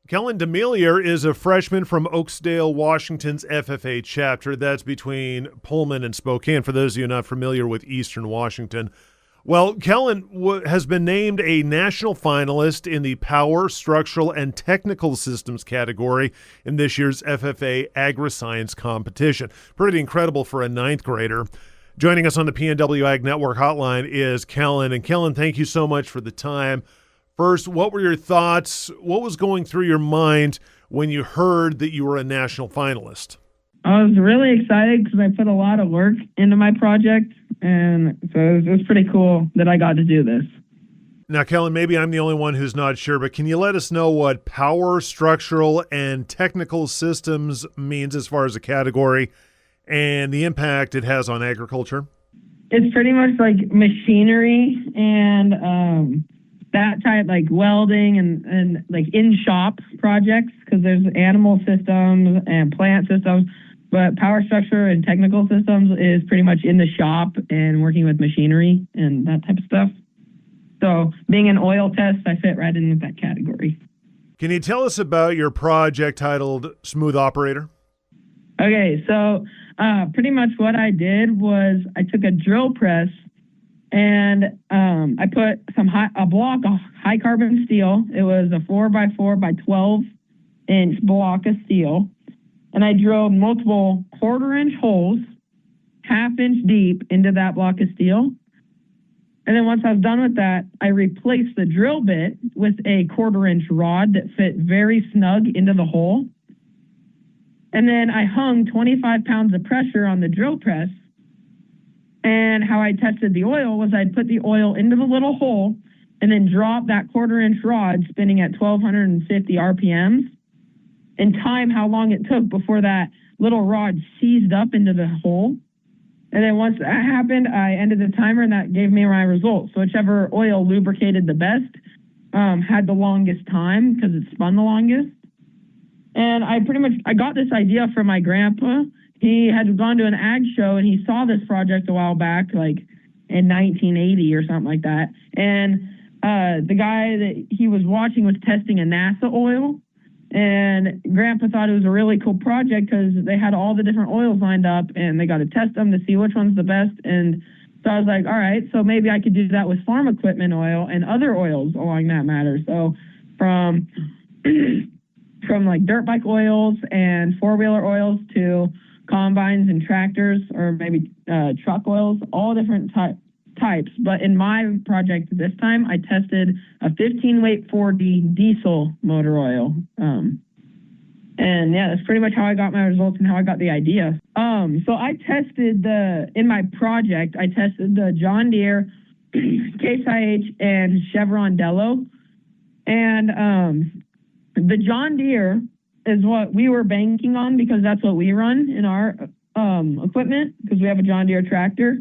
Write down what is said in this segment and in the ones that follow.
Kellan DeMeerleer is a freshman from Oakdale, Washington's FFA chapter. That's between Pullman and Spokane, for those of you not familiar with Eastern Washington. Well, Kellan has been named a national finalist in the Power, Structural, and Technical Systems category in this year's FFA Agri-Science competition. Pretty incredible for a ninth grader. Joining us on the PNW Ag Network hotline is Kellan. And Kellan, thank you so much for the time. First, what were your thoughts? What was going through your mind when you heard that you were a national finalist? I was really excited because I put a lot of work into my project, and so it was pretty cool that I got to do this. Now, Kellan, maybe I'm the only one who's not sure, but can you let us know what power, structural, and technical systems means as far as a category and the impact it has on agriculture? It's pretty much like machinery and that type, like welding and like in-shop projects, because there's animal systems and plant systems, but power structure and technical systems is pretty much in the shop and working with machinery and that type of stuff. So being an oil test, I fit right in with that category. Can you tell us about your project titled Smooth Operator? Okay, so pretty much what I did was I took a drill press and I put a block of high carbon steel. It was a 4x4 by 12-inch block of steel. And I drilled multiple quarter-inch holes, half-inch deep into that block of steel. And then once I was done with that, I replaced the drill bit with a quarter-inch rod that fit very snug into the hole. And then I hung 25 pounds of pressure on the drill press. And how I tested the oil was I'd put the oil into the little hole and then drop that quarter-inch rod spinning at 1,250 RPMs and time how long it took before that little rod seized up into the hole. And then once that happened, I ended the timer, and that gave me my results. So whichever oil lubricated the best had the longest time because it spun the longest. And I got this idea from my grandpa. He had gone to an ag show and he saw this project a while back, like in 1980 or something like that. And the guy that he was watching was testing a NASA oil. And Grandpa thought it was a really cool project because they had all the different oils lined up and they got to test them to see which one's the best. And so I was like, all right, so maybe I could do that with farm equipment oil and other oils along that matter. So from like dirt bike oils and four-wheeler oils to combines and tractors, or maybe truck oils, all different types. But in my project this time, I tested a 15-weight 40 diesel motor oil. And yeah, that's pretty much how I got my results and how I got the idea. So I tested in my project, I tested the John Deere, Case IH, and Chevron Dello. And the John Deere is what we were banking on because that's what we run in our equipment, because we have a John Deere tractor.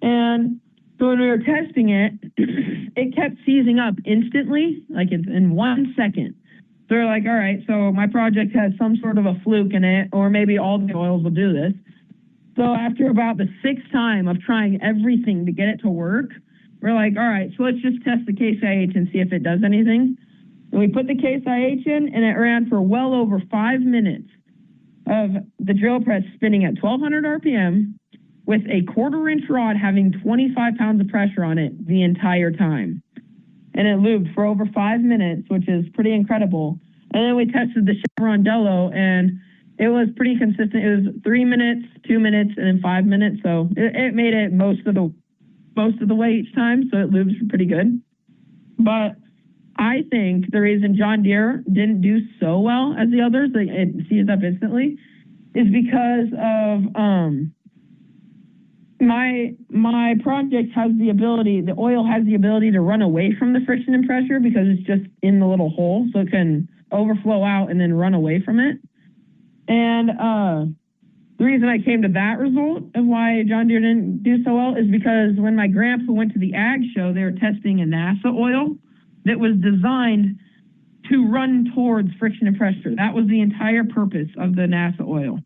And so when we were testing it, it kept seizing up instantly, like in 1 second. So we're like, all right, so my project has some sort of a fluke in it, or maybe all the oils will do this. So after about the sixth time of trying everything to get it to work, we're like, all right, so let's just test the Case IH and see if it does anything. And we put the Case IH in, and it ran for well over 5 minutes of the drill press spinning at 1,200 RPM with a quarter-inch rod having 25 pounds of pressure on it the entire time. And it lubed for over 5 minutes, which is pretty incredible. And then we tested the Chevron Dello, and it was pretty consistent. It was 3 minutes, 2 minutes, and then 5 minutes. So it made it most of the way each time, so it lubes pretty good. But I think the reason John Deere didn't do so well as the others, like it seized up instantly, is because of my project has the oil has the ability to run away from the friction and pressure because it's just in the little hole, so it can overflow out and then run away from it. And the reason I came to that result of why John Deere didn't do so well is because when my grandpa went to the ag show, they were testing a NASA oil that was designed to run towards friction and pressure. That was the entire purpose of the NASA oil.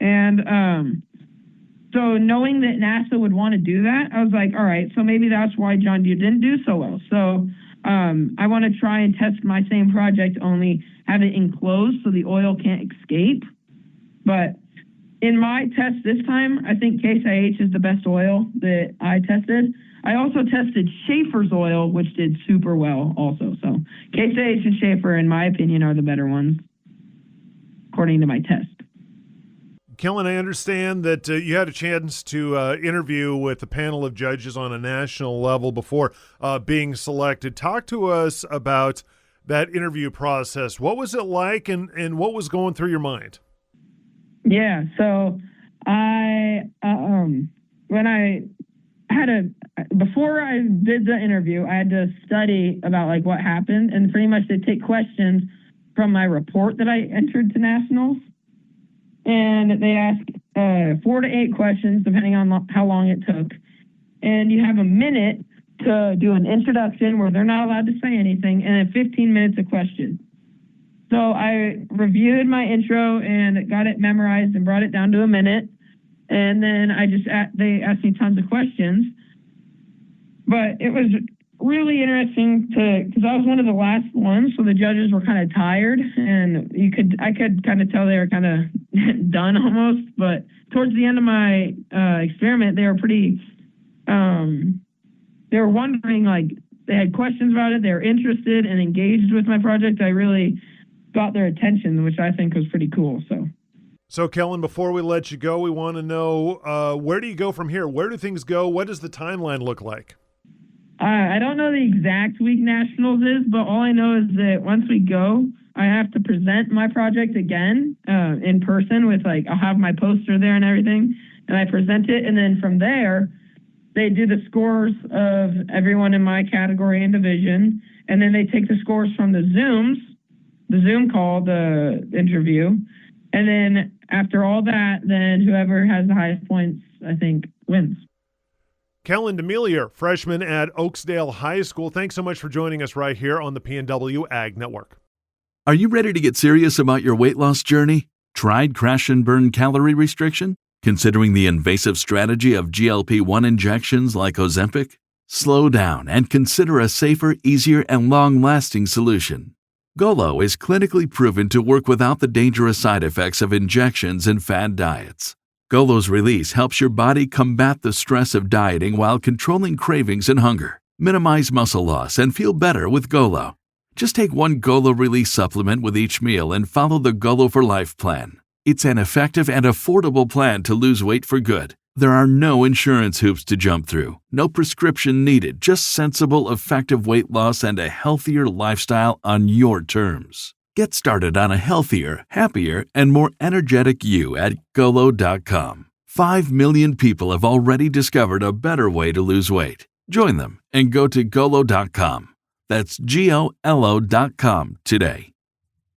And so knowing that NASA would want to do that, I was like, all right, so maybe that's why John Deere didn't do so well. So I want to try and test my same project, only have it enclosed so the oil can't escape. But in my test this time, I think Case IH is the best oil that I tested. I also tested Schaefer's oil, which did super well also. So Case IH and Schaefer, in my opinion, are the better ones, according to my test. Kellan, I understand that you had a chance to interview with a panel of judges on a national level before being selected. Talk to us about that interview process. What was it like, and what was going through your mind? Yeah, so before I did the interview, I had to study about like what happened, and pretty much they take questions from my report that I entered to nationals. And they ask 4 to 8 questions, depending on how long it took. And you have a minute to do an introduction where they're not allowed to say anything, and then 15 minutes a question. So I reviewed my intro and got it memorized and brought it down to a minute. And then they asked me tons of questions. But it was really interesting because I was one of the last ones, so the judges were kind of tired, and I could kind of tell they were kind of done almost. But towards the end of my experiment, they were they were wondering, like, they had questions about it, they were interested and engaged with my project. I really got their attention, which I think was pretty cool. So Kellan, before we let you go, we want to know where do you go from here? Where do things go? What does the timeline look like? I don't know the exact week nationals is, but all I know is that once we go, I have to present my project again in person with, like, I'll have my poster there and everything, and I present it. And then from there, they do the scores of everyone in my category and division. And then they take the scores from the Zoom call, the interview. And then after all that, then whoever has the highest points, I think, wins. Kellan DeMeerleer, freshman at Oakdale High School. Thanks so much for joining us right here on the PNW Ag Network. Are you ready to get serious about your weight loss journey? Tried crash and burn calorie restriction? Considering the invasive strategy of GLP-1 injections like Ozempic? Slow down and consider a safer, easier, and long-lasting solution. Golo is clinically proven to work without the dangerous side effects of injections and fad diets. Golo's release helps your body combat the stress of dieting while controlling cravings and hunger. Minimize muscle loss and feel better with Golo. Just take one Golo release supplement with each meal and follow the Golo for Life plan. It's an effective and affordable plan to lose weight for good. There are no insurance hoops to jump through, no prescription needed, just sensible, effective weight loss and a healthier lifestyle on your terms. Get started on a healthier, happier, and more energetic you at Golo.com. 5 million people have already discovered a better way to lose weight. Join them and go to Golo.com. That's GOLO.com today.